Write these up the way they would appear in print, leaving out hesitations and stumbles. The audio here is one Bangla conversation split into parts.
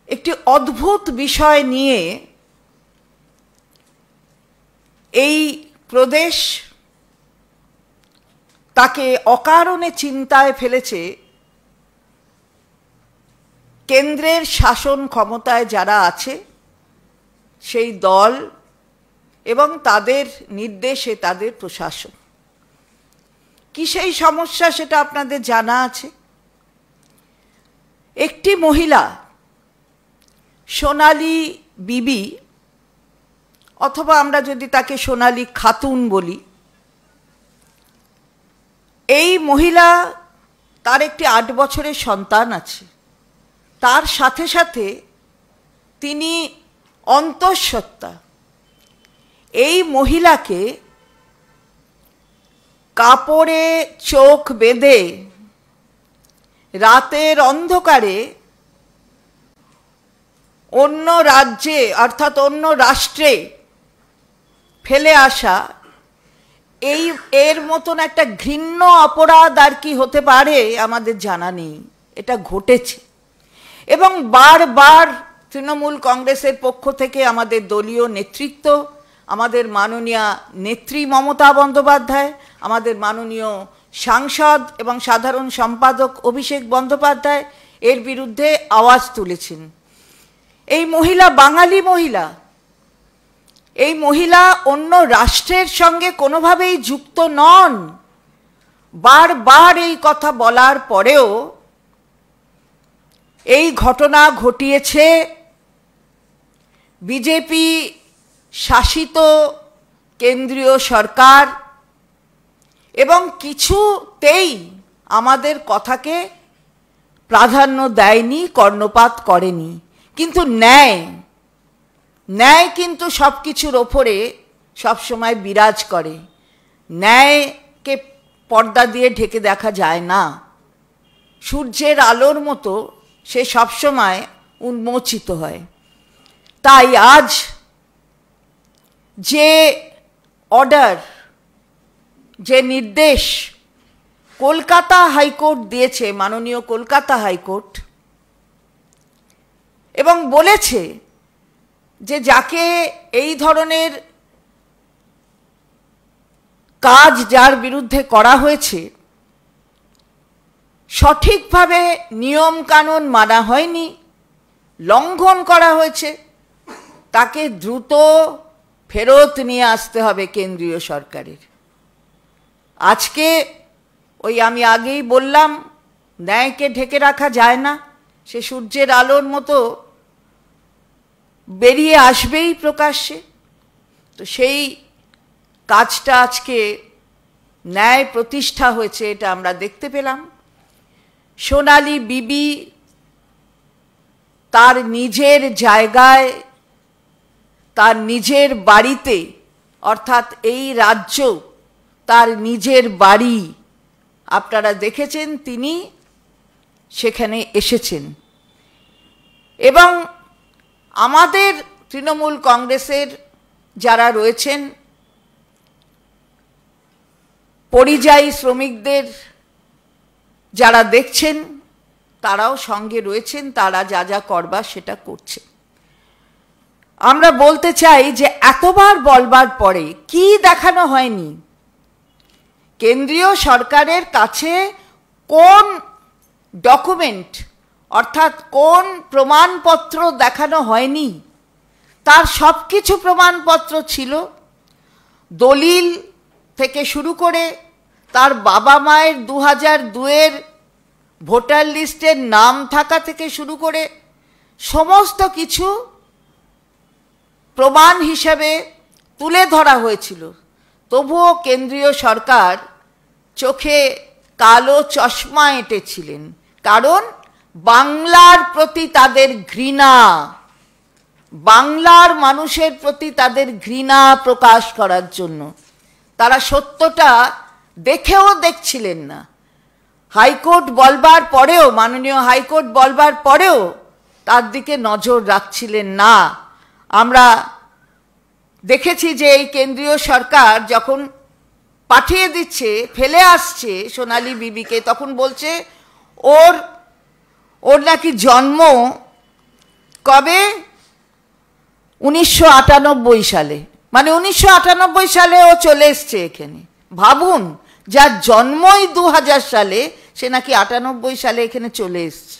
একটি অদ্ভুত বিষয় নিয়ে এই প্রদেশ তাকে অকারণে চিন্তায় ফেলেছে। কেন্দ্রের শাসন ক্ষমতায় যারা আছে সেই দল এবং তাদের নির্দেশে তাদের প্রশাসন। কি সেই সমস্যা সেটা আপনাদের জানা আছে। একটি মহিলা সোনালী বিবি, অথবা আমরা যদি তাকে সোনালী খাতুন বলি, এই মহিলা, তার একটি 8 বছরের সন্তান আছে। তার সাথে সাথে তিনি অন্তঃসত্ত্বা। এই মহিলাকে কাপড়ে চোখ বেঁধে রাতের অন্ধকারে অন্য রাজ্যে অর্থাৎ অন্য রাষ্ট্রে ফেলে আসা, এর মতন একটা ঘৃণ্য অপরাধ আর কি হতে পারে আমাদের জানা নেই। এটা ঘটেছে এবং বারবার তৃণমূল কংগ্রেসের পক্ষ থেকে আমাদের দলীয় নেতৃত্ব, আমাদের মাননীয় নেত্রী মমতা বন্দ্যোপাধ্যায়, আমাদের মাননীয় সাংসদ এবং সাধারণ সম্পাদক অভিষেক বন্দ্যোপাধ্যায় এর বিরুদ্ধে আওয়াজ তুলেছেন। এই মহিলা বাঙালি মহিলা, এই মহিলা অন্য রাষ্ট্রের সঙ্গে কোনোভাবেই যুক্ত নন। বারবার এই কথা বলার পরেও এই ঘটনা ঘটিয়েছে বিজেপি শাসিত কেন্দ্রীয় সরকার এবং কিছুতেই আমাদের কথাকে প্রাধান্য দেয়নি, কর্ণপাত করেনি। কিন্তু ন্যায় কিন্তু সব কিছুর ওপরে সবসময় বিরাজ করে। ন্যায়কে পর্দা দিয়ে ঢেকে দেখা যায় না। সূর্যের আলোর মতো সে সবসময় উন্মোচিত হয়। তাই আজ যে অর্ডার, যে নির্দেশ কলকাতা হাইকোর্ট দিয়েছে, মাননীয় কলকাতা হাইকোর্ট, এবং বলেছে যে যাকে এই ধরনের কাজ যার বিরুদ্ধে করা হয়েছে সঠিকভাবে নিয়ম কানুন মানা হয়নি, লঙ্ঘন করা হয়েছে, তাকে দ্রুত ফেরত নিয়ে আসতে হবে কেন্দ্রীয় সরকারের। আজকে ওই আমি আগেই বললাম, ন্যায়কে ঢেকে রাখা যায় না, সে সূর্যের আলোর মতো বেরিয়ে আসবেই প্রকাশ্যে। তো সেই কাজটা আজকে ন্যায় প্রতিষ্ঠা হয়েছে, এটা আমরা দেখতে পেলাম। সোনালী বিবি তার নিজের জায়গায়, তার নিজের বাড়িতে, অর্থাৎ এই রাজ্য তার নিজের বাড়ি, আপনারা দেখেছেন তিনি সেখানে এসেছেন। এবং আমাদের তৃণমূল কংগ্রেসের যারা রয়েছেন, পরিযায়ী শ্রমিকদের যারা দেখছেন তারাও সঙ্গে রয়েছেন, তারা যা যা করবার সেটা করছে। আমরা বলতে চাই যে এতবার বলবার পরে কি দেখানো হয়নি? কেন্দ্রীয় সরকারের কাছে কোন ডকুমেন্ট অর্থাৎ কোন প্রমাণপত্র দেখানো হয়নি? তার সব কিছু প্রমাণপত্র ছিল। দলিল থেকে শুরু করে তার বাবা মায়ের 2002-এর ভোটার লিস্টের নাম থাকা থেকে শুরু করে সমস্ত কিছু প্রমাণ হিসাবে তুলে ধরা হয়েছিল। তবুও কেন্দ্রীয় সরকার চোখে কালো চশমা এঁটেছিলেন, কারণ বাংলার প্রতি তাদের ঘৃণা, বাংলার মানুষের প্রতি তাদের ঘৃণা প্রকাশ করার জন্য তারা সত্যটা দেখেও দেখছিলেন না। হাইকোর্ট বলবার পরেও, মাননীয় হাইকোর্ট বলবার পরেও তার দিকে নজর রাখছিলেন না। আমরা দেখেছি যে এই কেন্দ্রীয় সরকার যখন পাঠিয়ে দিচ্ছে, ফেলে আসছে সোনালী বিবিকে, তখন বলছে ওর নাকি জন্ম কবে? 1998 সালে, মানে 1998 সালে ও চলে এসছে এখানে। ভাবুন, যার জন্মই 2000 সালে, সে নাকি 98 সালে এখানে চলে এসছে।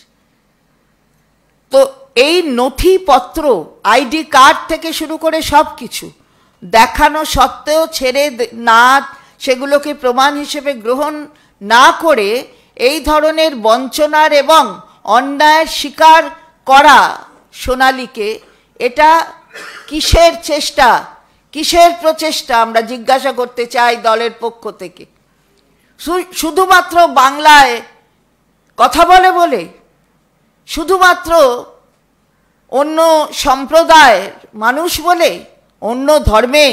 তো এই নথিপত্র, আইডি কার্ড থেকে শুরু করে সব কিছু দেখানো সত্ত্বেও ছেড়ে না, সেগুলোকে প্রমাণ হিসেবে গ্রহণ না করে এই ধরনের বঞ্চনার এবং অন্যায়ের শিকার করা সোনালীকে, এটা কিসের চেষ্টা, কিসের প্রচেষ্টা আমরা জিজ্ঞাসা করতে চাই দলের পক্ষ থেকে। শুধুমাত্র বাংলায় কথা বলে বলে, শুধুমাত্র অন্য সম্প্রদায়ের মানুষ বলে, অন্য ধর্মে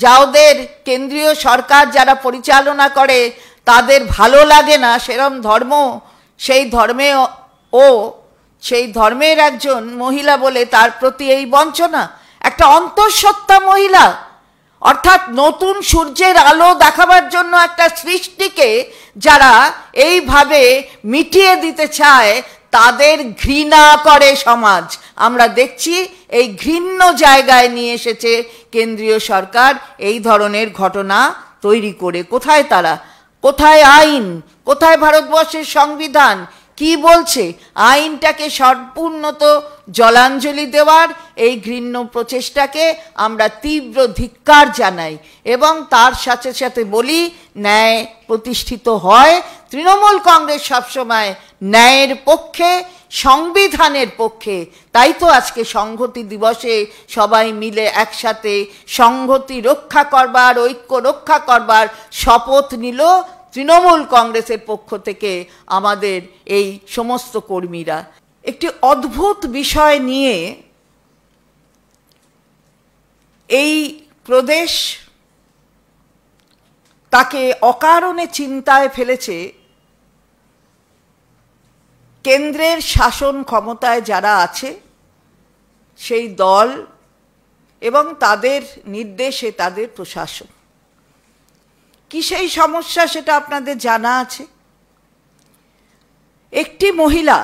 যাদের কেন্দ্রীয় সরকার যারা পরিচালনা করে তাদের ভালো লাগে না সেরম ধর্ম, সেই ধর্মে ও সেই ধর্মের একজন মহিলা বলে তার প্রতি এই বঞ্চনা। একটা অন্তঃসত্ত্বা মহিলা, অর্থাৎ নতুন সূর্যের আলো দেখাবার জন্য একটা সৃষ্টিকে যারা এইভাবে মিটিয়ে দিতে চায়, তাদের ঘৃণা করে সমাজ। আমরা দেখছি এই ঘৃণ্য জায়গায় নিয়ে এসেছে কেন্দ্রীয় সরকার এই ধরনের ঘটনা তৈরি করে। কোথায় তারা? কোথায় আইন? কোথায় ভারতবর্ষের সংবিধান? কি বলছে? আইনটাকে সম্পূর্ণত জলাঞ্জলি দেওয়ার এই ঘৃণ্য প্রচেষ্টাকে আমরা তীব্র ধিক্কার জানাই এবং তার সাথে সাথে বলি, ন্যায় প্রতিষ্ঠিত হয়। তৃণমূল কংগ্রেস সবসময় ন্যায়ের পক্ষে, সংবিধানের পক্ষে। তাই তো আজকে সংহতি দিবসে সবাই মিলে একসাথে সংহতি রক্ষা করবার, ঐক্য রক্ষা করবার শপথ নিল তৃণমূল কংগ্রেসের পক্ষ থেকে আমাদের এই সমস্ত কর্মীরা। একটি অদ্ভুত বিষয় নিয়ে এই প্রদেশ তাকে অকারণে চিন্তায় ফেলেছে। কেন্দ্রের শাসন ক্ষমতায় যারা আছে সেই দল এবং তাদের নির্দেশে তাদের প্রশাসন। কি সেই সমস্যা সেটা আপনাদের জানা আছে। একটি মহিলা,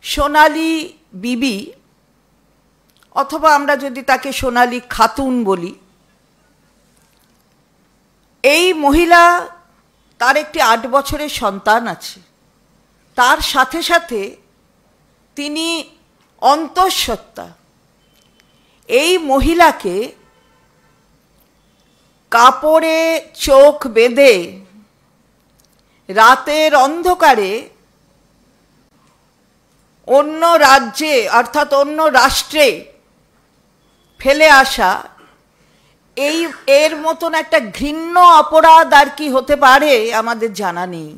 সোনালী বিবি, অথবা আমরা যদি তাকে সোনালী খাতুন বলি, এই মহিলা, তার একটি 8 বছরের সন্তান আছে। তার সাথে সাথে তিনি অন্তঃসত্ত্বা। এই মহিলাকে কাপড়ে চোখ বেঁধে রাতের অন্ধকারে অন্য রাজ্যে, অর্থাৎ অন্য রাষ্ট্রে ফেলে আসা, এর মতন একটা ঘৃণ্য অপরাধ আর কি হতে পারে আমাদের জানা নেই।